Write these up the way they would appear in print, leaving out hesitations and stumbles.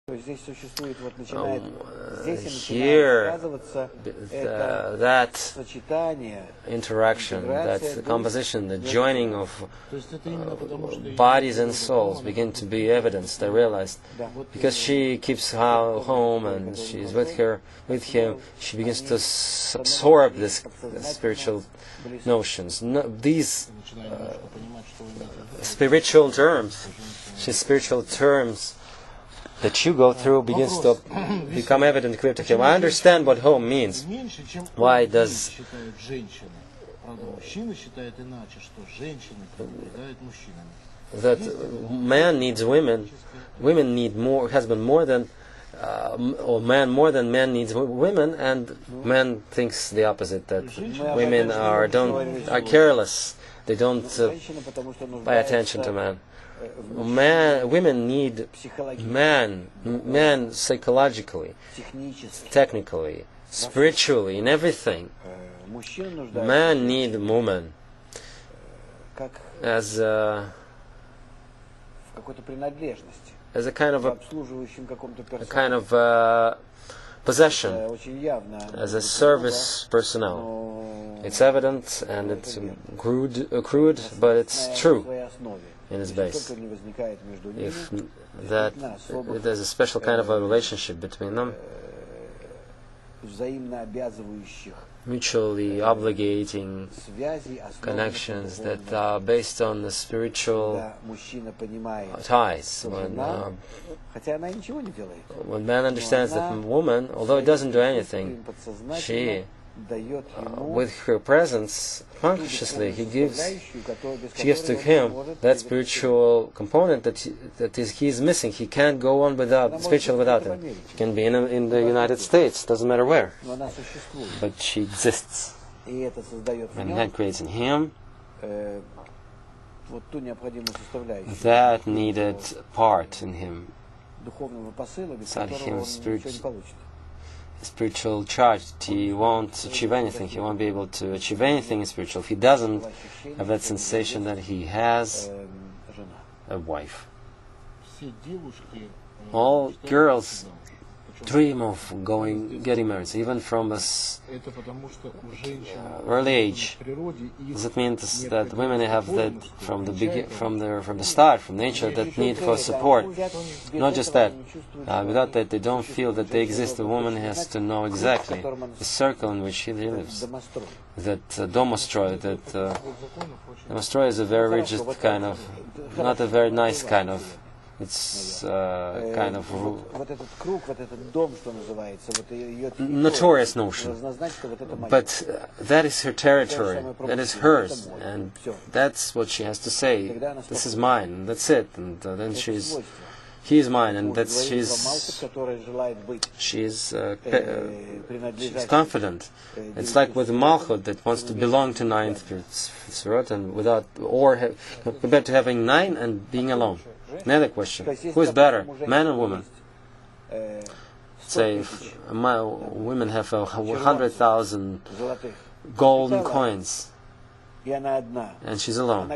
Here, that interaction, that composition, the joining of bodies and souls begin to be evidenced. I realized, because she keeps her home and she's with him, she begins to absorb this spiritual notions. These spiritual terms, that you go through begins to become evident, clear to him. I understand what home means. Why does that man needs women, women need more husband more than or man more than man needs women, and man thinks the opposite, that women are careless, they don't pay attention to man. Women need man psychologically, technically, spiritually, in everything. Man need woman as a kind of possession, as a service personnel. It's evident and it's crude, but it's true in its base. If there's a special kind of a relationship between them, mutually obligating connections that are based on the spiritual ties. When man understands that woman, although it doesn't do anything, she, with her presence, consciously, she gives to him that spiritual component that he is missing. He can't go on without spiritual without him. He can be in the United States, doesn't matter where, but she exists, and that creates in him that needed part in him, inside him, spiritual charge. He won't achieve anything. He won't be able to achieve anything in spiritual if he doesn't have that sensation that he has a wife. All girls dream of getting married, even from an early age. Does it mean that women have that from the start, from nature, that need for support? Not just that. Without that, they don't feel that they exist. The woman has to know exactly the circle in which she lives. That domostroy, domostroy is a very rigid kind of, not a very nice kind of. It's kind of notorious notion, but that is her territory, that is hers, and that's what she has to say. This is mine, and that's it. And then he is mine, and that's she's confident. It's like with Malchut that wants to belong to 9th Sefirot, and compared to having 9 and being alone. Another question: who is better, man or woman? Say, if women have 100,000 golden coins, and she's alone.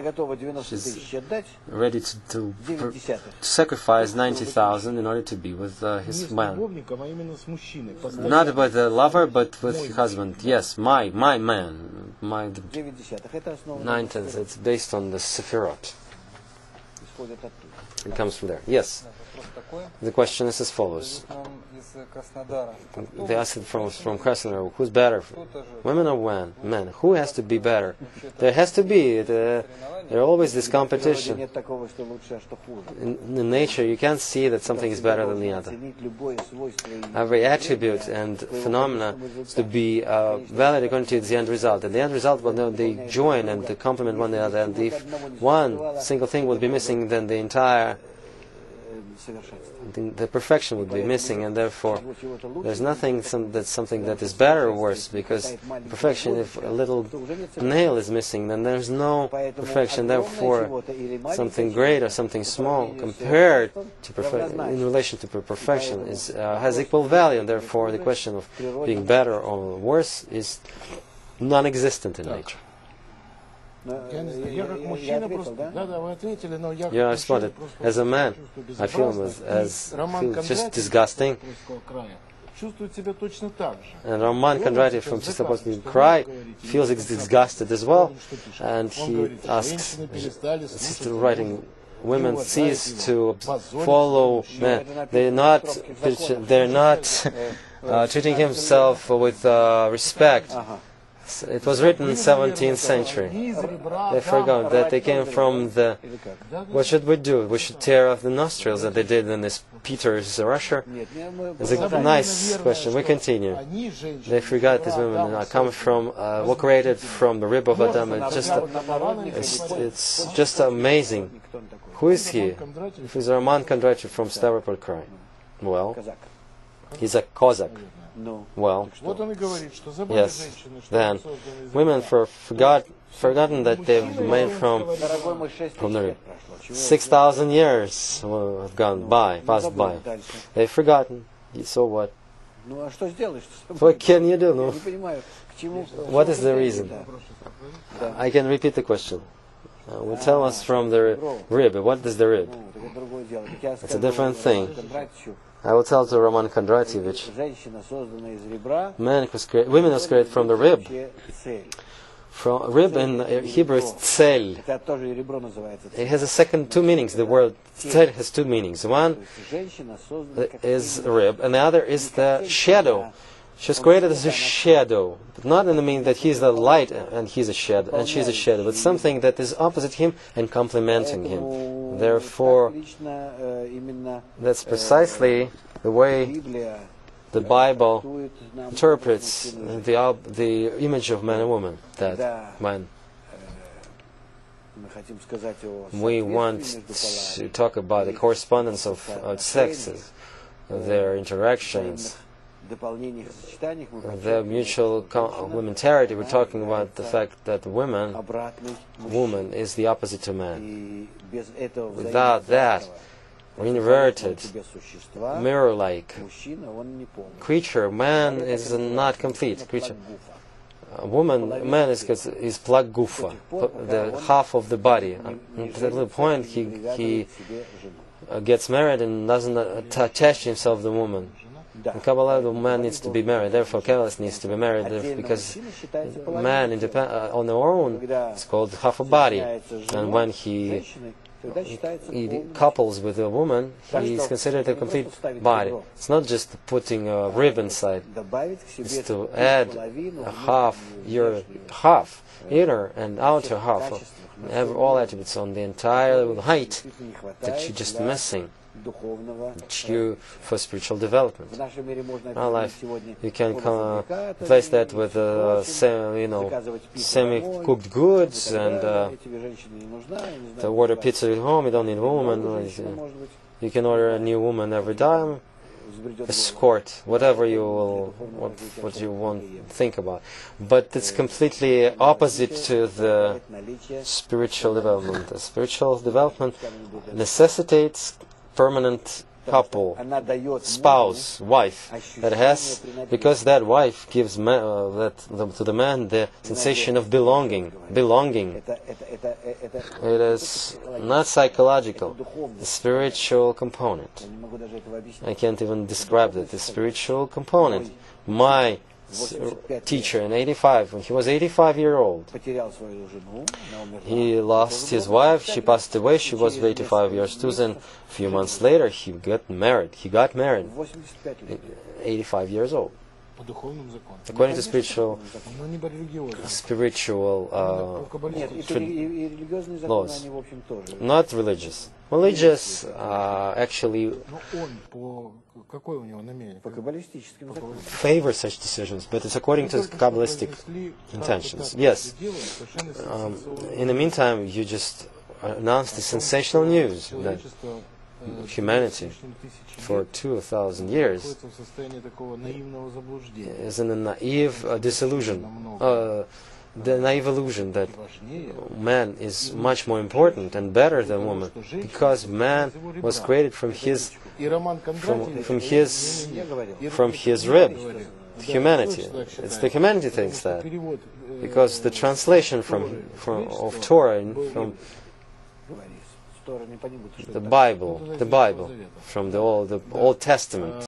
She's ready to sacrifice 90,000 in order to be with his man. Not with the lover, but with her husband. Yes, my man. 9/10. It's based on the Sefirot. It comes from there. Yes. The question is as follows. They asked it from Krasnodar, who's better, women or men? Who has to be better? There has to be. There's always this competition. In nature, you can't see that something is better than the other. Every attribute and phenomena is to be valid according to the end result. And the end result, well, they join and they complement one another. And if one single thing would be missing, then the entire the perfection would be missing, and therefore there's nothing that's something that is better or worse, because perfection, if a little nail is missing, then there's no perfection. Therefore something great or something small compared to in relation to perfection has equal value, and therefore the question of being better or worse is non-existent in nature. You responded. As a man, I feel just disgusting. And Roman Kondraty from Sistopolsky Cry feels disgusted as well, and he asks, Sister writing, women cease to follow men. They're not treating himself with respect. It was written in the 17th century. They forgot that they came from the... What should we do? We should tear off the nostrils that they did in this Peter's Russia? It's a nice question. We continue. They forgot these women come from, were created from the rib of Adam. It's just amazing. Who is he? He's Roman Kondraty from Stavropol Krai. Well, he's a Cossack. Well, yes. Then, women forgotten that they've made from the rib. 6,000 years have gone by, passed by. They've forgotten. So what? What can you do? No? What is the reason? I can repeat the question. Tell us from the rib. What is the rib? It's a different thing. I will tell to Roman Kondratyevich, women was created from the rib. From rib in Hebrew is tzel. It has two meanings. The word tzel has two meanings. One is rib, and the other is the shadow. She was created as a shadow, but not in the meaning that he is the light and he's a shadow, and she's a shadow, but something that is opposite him and complementing him. Therefore, that's precisely the way the Bible interprets the image of man and woman. That man. We want to talk about the correspondence of sexes, their interactions, the mutual complementarity. We're talking about the fact that woman is the opposite to man. Without that inverted, mirror-like creature, man is a not complete creature. Man is plak gufa, the half of the body. At the point he gets married and doesn't attach himself to the woman. In Kabbalah, the man needs to be married. Therefore, Kabbalist needs to be married because man, on their own, is called half a body. And when he couples with a woman, he is considered a complete body. It's not just putting a rib inside. It's to add a half, your half, inner and outer half, have all attributes on the entire height that you're just missing. For spiritual development. In our life, you can replace that with semi-cooked goods and to order pizza at home. You don't need a woman. You can order a new woman every time. Escort, whatever what you want to think about. But it's completely opposite to the spiritual development. The spiritual development necessitates permanent couple, spouse, wife, that has, because that wife gives to the man the sensation of belonging. It is not psychological, a spiritual component. I can't even describe that. The spiritual component. My teacher in 85, when he was 85 years old, he lost his wife, she passed away, she was 85 years too, and a few months later he got married, 85 years old. According to spiritual laws, not religious. Religious actually favor such decisions, but it's according to Kabbalistic intentions. Yes. In the meantime, you just announced the sensational news that humanity for 2,000 years is in a naive disillusion, the naive illusion that man is much more important and better than woman, because man was created from his rib, humanity. It's the humanity thinks that, because the translation of Torah from the Bible from the Old Testament.